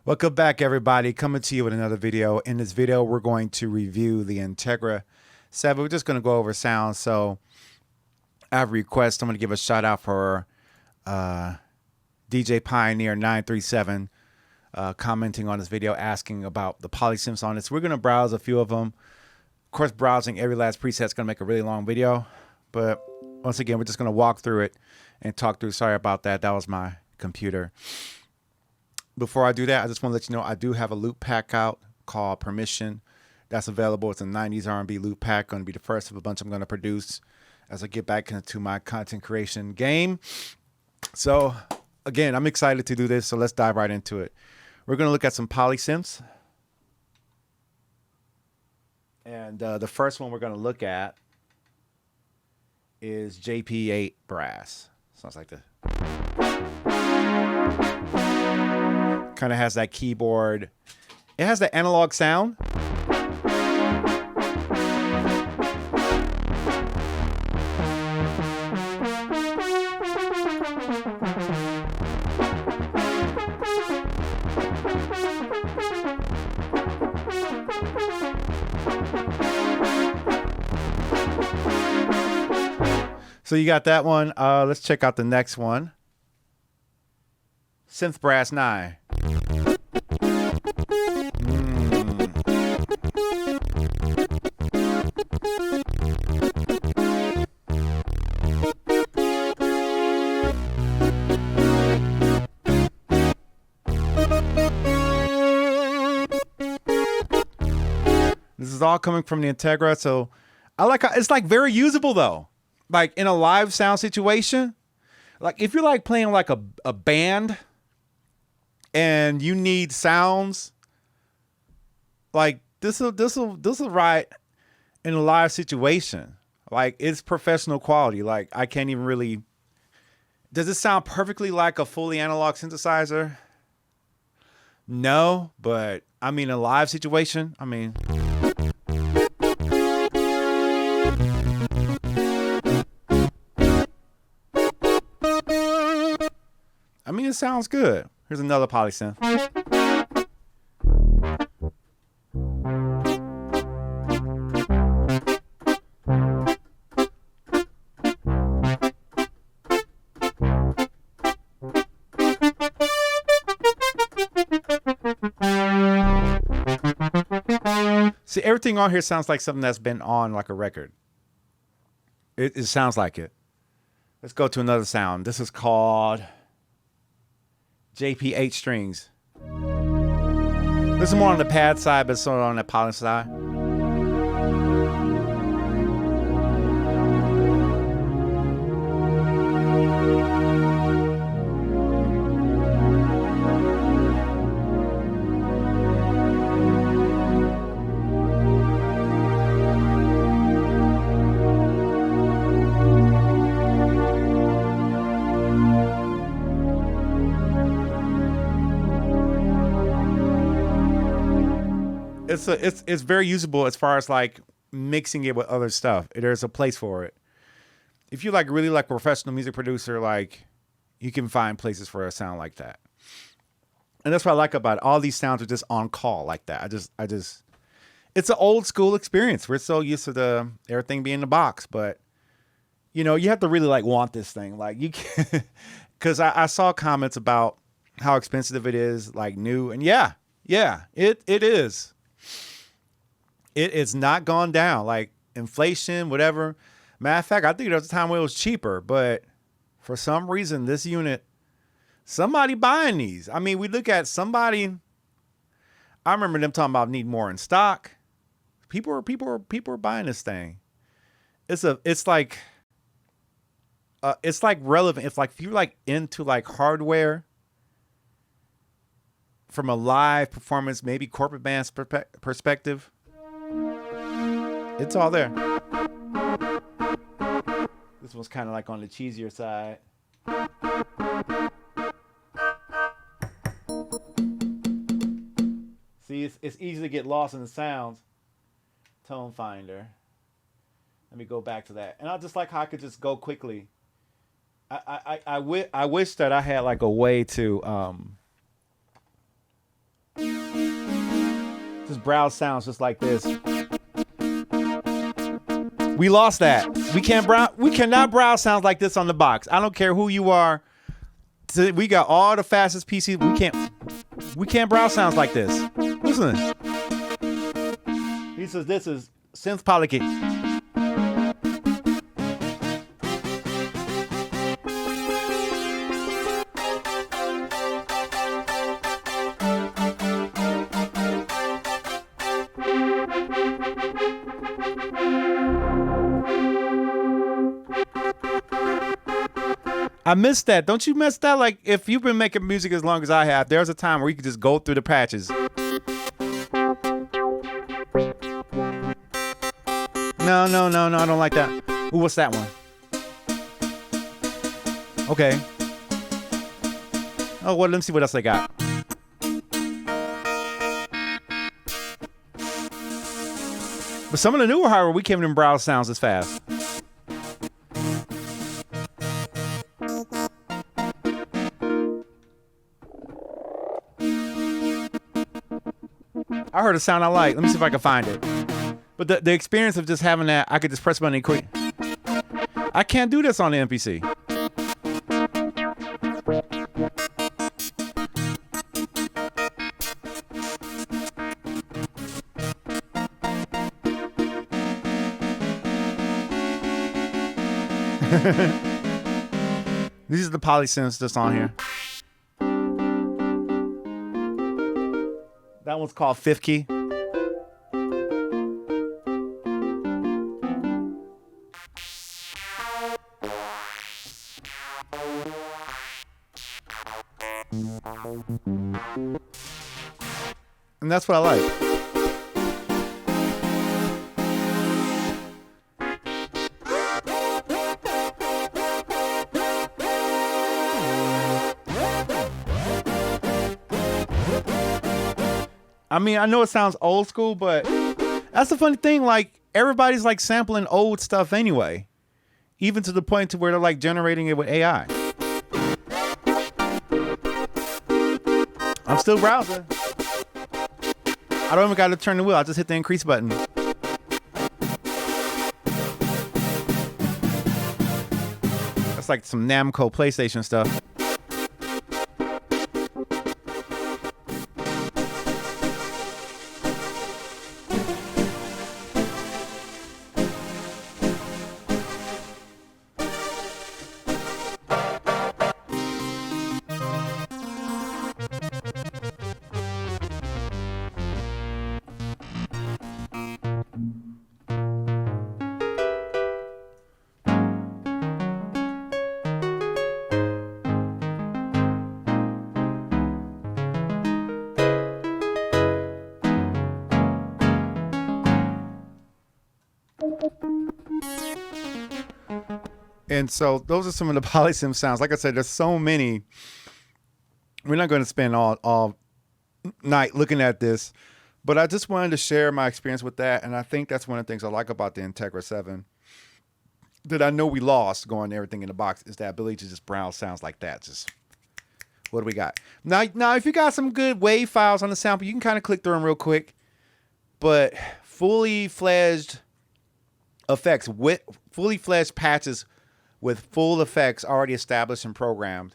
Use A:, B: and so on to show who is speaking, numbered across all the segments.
A: Welcome back, everybody. Coming to you with another video. In this video, we're going to review the Integra-7. We're just going to go over sound. So I have a request. I'm going to give a shout out for DJ Pioneer 937 commenting on this video, asking about the polysynths on this. We're going to browse a few of them. Of course, browsing every last preset is going to make a really long video. But once again, we're just going to walk through it and talk through. Sorry about that. That was my computer. Before I do that, I just want to let you know I do have a loop pack out called Permission. That's available. It's a 90s R&B loop pack. Going to be the first of a bunch I'm going to produce as I get back into my content creation game. So again, I'm excited to do this. So let's dive right into it. We're going to look at some polysynths. And the first one we're going to look at is JP8 brass. Sounds like the kind of has that keyboard. It has the analog sound. So you got that one. Let's check out the next one. Synth Brass 9. This is all coming from the Integra, so I like how it's like very usable though. Like in a live sound situation, like if you're like playing like a band and you need sounds, like this will ride in a live situation. Like it's professional quality. Like I can't even really. Does it sound perfectly like a fully analog synthesizer? No, but I mean a live situation. I mean. It sounds good. Here's another polysynth. See, everything on here sounds like something that's been on like a record. It sounds like it. Let's go to another sound. This is called JP8 strings. This is more on the pad side, but sort of on the poly side. It's very usable as far as like mixing it with other stuff. There's a place for it. If you like really like a professional music producer, like you can find places for a sound like that. And that's what I like about it. All these sounds are just on call like that. It's an old school experience. We're so used to everything being in the box, but you know, you have to really like want this thing. Like you can, cause I saw comments about how expensive it is, like new, and yeah, it is. It is not gone down, like inflation, whatever. Matter of fact, I think there was a time when it was cheaper, but for some reason, this unit, somebody buying these. I mean, we look at somebody. I remember them talking about need more in stock. People are buying this thing. It's like relevant. It's like if you're like into like hardware from a live performance, maybe corporate band's perspective. It's all there. This one's kind of like on the cheesier side. See, it's easy to get lost in the sounds. Tone finder. Let me go back to that. And I just like how I could just go quickly. I wish that I had like a way to Just browse sounds just like this. We lost that. We cannot browse sounds like this on the box. I don't care who you are. We got all the fastest PCs. We can't browse sounds like this. Listen. This is synth polykey. I missed that. Don't you miss that? Like, if you've been making music as long as I have, there's a time where you could just go through the patches. No, I don't like that. Ooh, what's that one? Okay. Oh, well, let me see what else they got. But some of the newer hardware, we can't even browse sounds as fast. I heard a sound I like. Let me see if I can find it. But the experience of just having that, I could just press a button and quick. I can't do this on the MPC. These are the Polysynths that's on here. That one's called Fifth Key. And that's what I like. I mean, I know it sounds old school, but that's the funny thing. Like, everybody's like sampling old stuff anyway, even to the point to where they're like generating it with AI. I'm still browsing. I don't even got to turn the wheel. I just hit the increase button. That's like some Namco PlayStation stuff. And so those are some of the Polysynth sounds. Like I said, there's so many. We're not going to spend all night looking at this, but I just wanted to share my experience with that. And I think that's one of the things I like about the Integra-7 that I know we lost going everything in the box is that ability to just browse sounds like that. Just, what do we got? Now, if you got some good WAV files on the sample, you can kind of click through them real quick. But fully fledged effects, with fully fledged patches with full effects already established and programmed,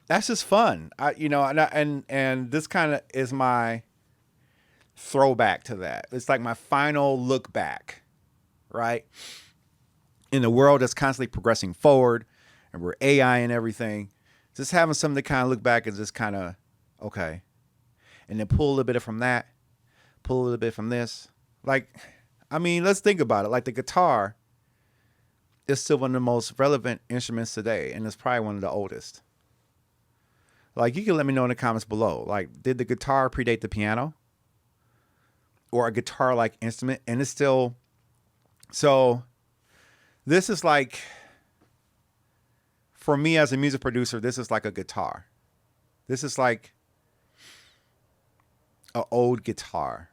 A: that's just fun. And this kind of is my throwback to that. It's like my final look back, right? In a world that's constantly progressing forward, and we're AI and everything, just having something to kind of look back and just kind of, okay, and then pull a little bit from that, pull a little bit from this. Like, I mean, let's think about it. Like, the guitar is still one of the most relevant instruments today, and it's probably one of the oldest. Like, you can let me know in the comments below. Like, did the guitar predate the piano? Or a guitar-like instrument? And it's still... So, this is like... For me as a music producer, this is like a guitar. This is like an old guitar.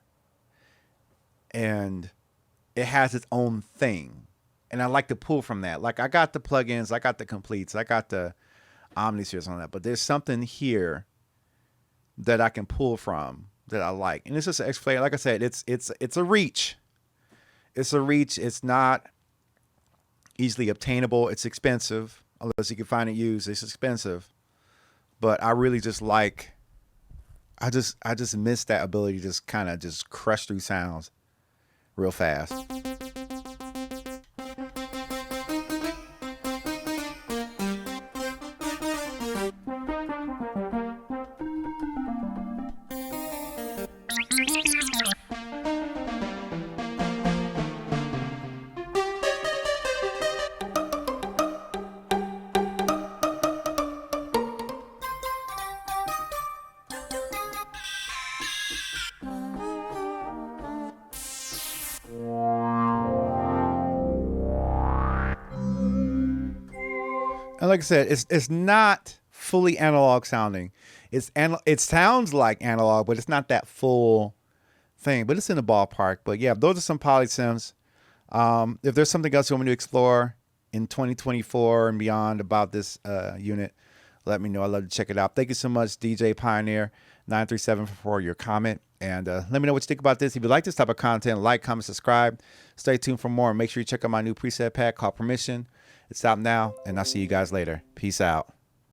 A: And it has its own thing. And I like to pull from that. Like, I got the plugins, I got the completes, I got the Omnispheres on that. But there's something here that I can pull from that I like. And it's just an explain. Like I said, it's a reach. It's a reach. It's not easily obtainable. It's expensive unless you can find it used. It's expensive. But I really just like. I just miss that ability to just kind of just crush through sounds real fast. And like I said, it's not fully analog sounding. It sounds like analog, but it's not that full thing. But it's in the ballpark. But yeah, those are some polysynths. If there's something else you want me to explore in 2024 and beyond about this unit, let me know. I'd love to check it out. Thank you so much, DJ Pioneer 937 for your comment. And let me know what you think about this. If you like this type of content, like, comment, subscribe. Stay tuned for more. And make sure you check out my new preset pack called Permission. It's out now, and I'll see you guys later. Peace out.